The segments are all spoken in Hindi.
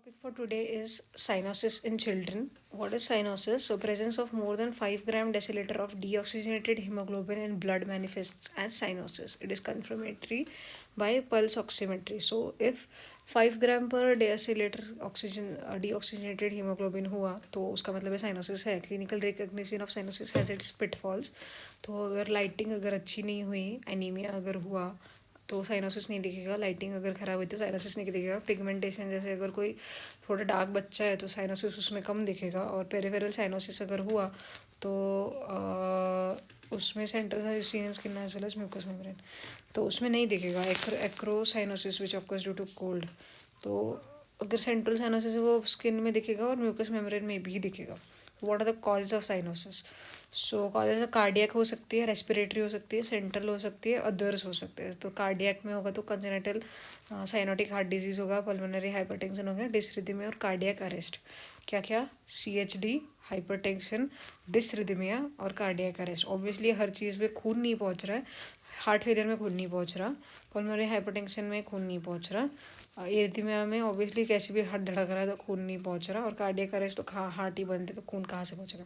Topic for today is cyanosis in children. What is cyanosis? So, presence of more than 5 gram deciliter of deoxygenated hemoglobin in blood manifests as cyanosis. It is confirmatory by pulse oximetry. So, if 5 gram per deciliter oxygen deoxygenated hemoglobin हुआ तो उसका मतलब है साइनोसिस है. Clinical recognition of cyanosis has its pitfalls. तो अगर लाइटिंग अगर अच्छी नहीं हुई, एनीमिया अगर हुआ तो साइनोसिस नहीं दिखेगा. लाइटिंग अगर ख़राब हुई तो साइनोसिस नहीं दिखेगा. पिगमेंटेशन जैसे अगर कोई थोड़ा डार्क बच्चा है तो साइनोसिस उसमें कम दिखेगा. और पेरिफेरल साइनोसिस अगर हुआ तो उसमें सेंट्रल स्टीनल skin as well as mucous membrane तो उसमें नहीं दिखेगा. Acrocyanosis which occurs due to cold, तो अगर सेंट्रल साइनोसिस है वो स्किन में दिखेगा और म्यूकस मेम्ब्रेन में भी दिखेगा. What are the causes of cyanosis? So causes cardiac हो सकती है, रेस्पिरेटरी हो सकती है, सेंट्रल हो सकती है, अदर्स हो सकते हैं. तो कार्डियक में होगा तो कंजेनिटल साइनोटिक हार्ट डिजीज़ होगा, पल्मोनरी हाइपरटेंशन होगा, डिसरिथमिया और कार्डियक अरेस्ट. क्या क्या? CHD, हाइपरटेंशन, डिसरिथमिया और कार्डियक अरेस्ट. ऑब्वियसली हर चीज़ में खून नहीं पहुंच रहा है. हार्ट फेलियर में खून नहीं पहुंच रहा, पल्मोनरी हाइपरटेंशन में खून नहीं पहुंच रहा, एरिथमिया में ऑब्वियसली कैसे भी हार्ट धड़क रहा है तो खून नहीं पहुंच रहा, और कार्डियक अरेस्ट तो हार्ट ही बंद है तो खून कहाँ से पहुंचेगा.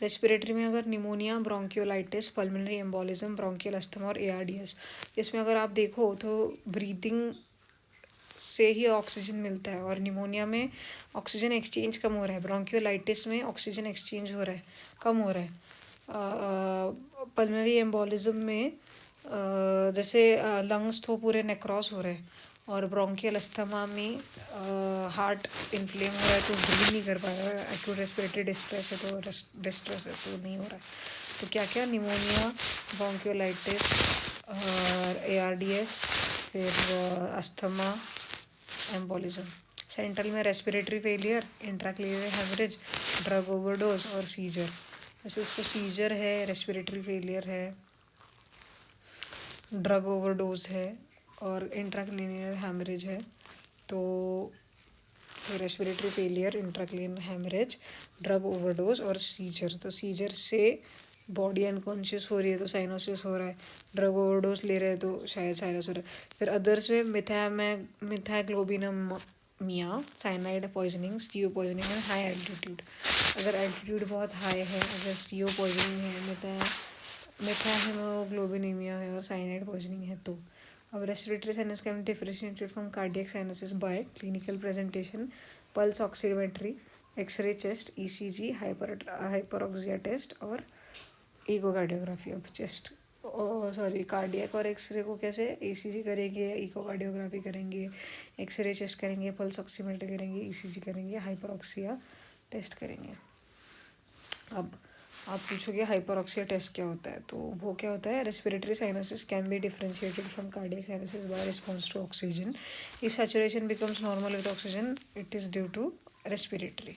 रेस्पिरेटरी में अगर pneumonia, bronchiolitis, pulmonary embolism, bronchial asthma और ARDS. इसमें अगर आप देखो तो ब्रीदिंग से ही ऑक्सीजन मिलता है, और निमोनिया में ऑक्सीजन एक्सचेंज कम हो रहा है, ब्रोंकियोलाइटिस में ऑक्सीजन एक्सचेंज हो रहा है, कम हो रहा है. पल्मोनरी एम्बोलिज्म में जैसे लंग्स तो पूरे नेक्रॉस हो रहे हैं, और ब्रोंकियल अस्थमा में हार्ट इन्फ्लेम हो रहा है तो ब्रीथ नहीं कर पा रहा है. एक्यूट रेस्पिरेटरी डिस्ट्रेस है तो डिस्ट्रेस है तो नहीं हो रहा है. तो क्या क्या? निमोनिया, ब्रोंकियोलाइटिस, ARDS, फिर अस्थमा, एम्बोलिज्म. सेंट्रल में respiratory failure, intracranial haemorrhage, drug overdose और सीजर. जैसे उसको सीजर है, रेस्पिरेटरी फेलियर है, ड्रग ओवरडोज है और इंट्राक्लेवियर हेमरेज है. तो respiratory failure, intracranial haemorrhage, drug overdose और सीजर. तो सीजर से बॉडी अनकॉन्शियस हो रही है तो साइनोसिस हो रहा है. ड्रग ओवरडोज ले रहे हैं तो शायद साइनस हो रहा है. फिर अदर्स में methaemoglobinaemia, cyanide poisoning, CO poisoning and high altitude. अगर एल्टीट्यूड बहुत हाई है, अगर स्टीओ पॉइजनिंग है, मेथाहीमोग्लोबिनीमिया है और साइनाइड पॉइजनिंग है तो. अब respiratory cyanosis can be differentiated from cardiac cyanosis by clinical presentation, pulse oximetry, X-ray chest, ECG, hyperoxia test और इकोकार्डियोग्राफी. अब चेस्ट कार्डियक और एक्सरे को कैसे? ECG करेंगे, इकोकार्डियोग्राफी करेंगे, एक्सरे चेस्ट करेंगे, पल्स ऑक्सीमेट्री करेंगे, ECG करेंगे, हाइपरऑक्सिया टेस्ट करेंगे. अब आप पूछोगे हाइपरऑक्सिया टेस्ट क्या होता है, तो वो क्या होता है? Respiratory cyanosis can be differentiated from cardiac cyanosis by response to oxygen. If saturation becomes normal with oxygen it is due to respiratory.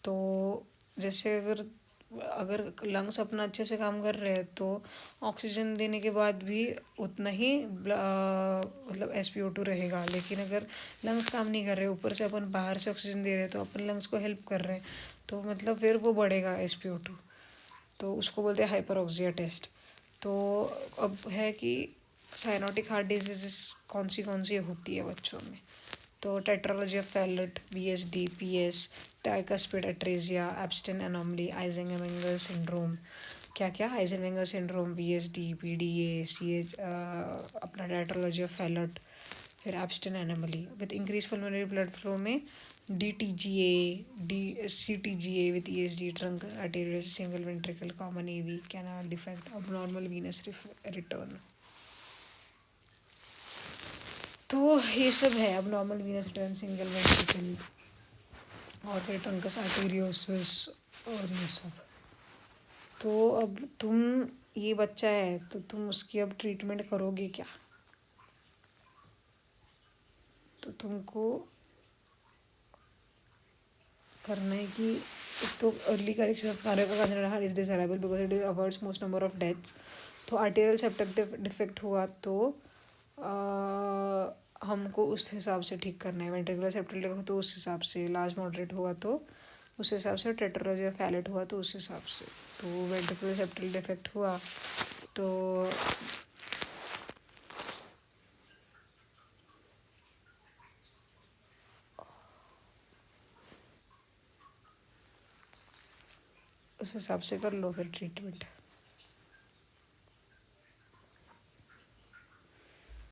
तो जैसे अगर लंग्स अपना अच्छे से काम कर रहे हैं तो ऑक्सीजन देने के बाद भी उतना ही मतलब SpO2 रहेगा. लेकिन अगर लंग्स काम नहीं कर रहे, ऊपर से अपन बाहर से ऑक्सीजन दे रहे हैं तो अपन लंग्स को हेल्प कर रहे हैं, तो मतलब फिर वो बढ़ेगा SpO2. तो उसको बोलते हैं हाइपरऑक्सिया टेस्ट. तो अब है कि साइनोटिक हार्ट डिजीज कौन सी होती है बच्चों में. तो tetralogy of Fallot, VSD, PS, tricuspid atresia, Ebstein anomaly, Eisenmenger syndrome. क्या क्या? Eisenmenger syndrome, VSD, PDA, CH, अपना टेट्रोलॉजी ऑफ फैलेट, फिर Ebstein anomaly. With increase pulmonary blood flow में DTGA, CTGA with ESD, trunk arteriosus, single ventricle, common AV, canal defect, abnormal venous return. तो ये सब है abnormal venous return, single ventricle और फिर ट्रंकस आर्टेरियोसिस और ये सब. तो अब तुम, ये बच्चा है तो तुम उसकी अब ट्रीटमेंट करोगे क्या? तो तुमको करना है कि तो early correction of cardiac heart is desirable because it avoids most number of deaths. तो आर्टेरियल सेप्टिक डिफेक्ट हुआ तो हमको उस हिसाब से ठीक करना है. वेंट्रिकुलर सेप्टिक डिफेक्ट तो उस हिसाब से, लार्ज मॉडरेट हुआ तो उस हिसाब से, टेट्रोलॉजी ऑफ फैलेट हुआ तो उस हिसाब से. तो वेंट्रिकुलर सेप्टिक डिफेक्ट हुआ तो उस हिसाब से कर लो फिर ट्रीटमेंट।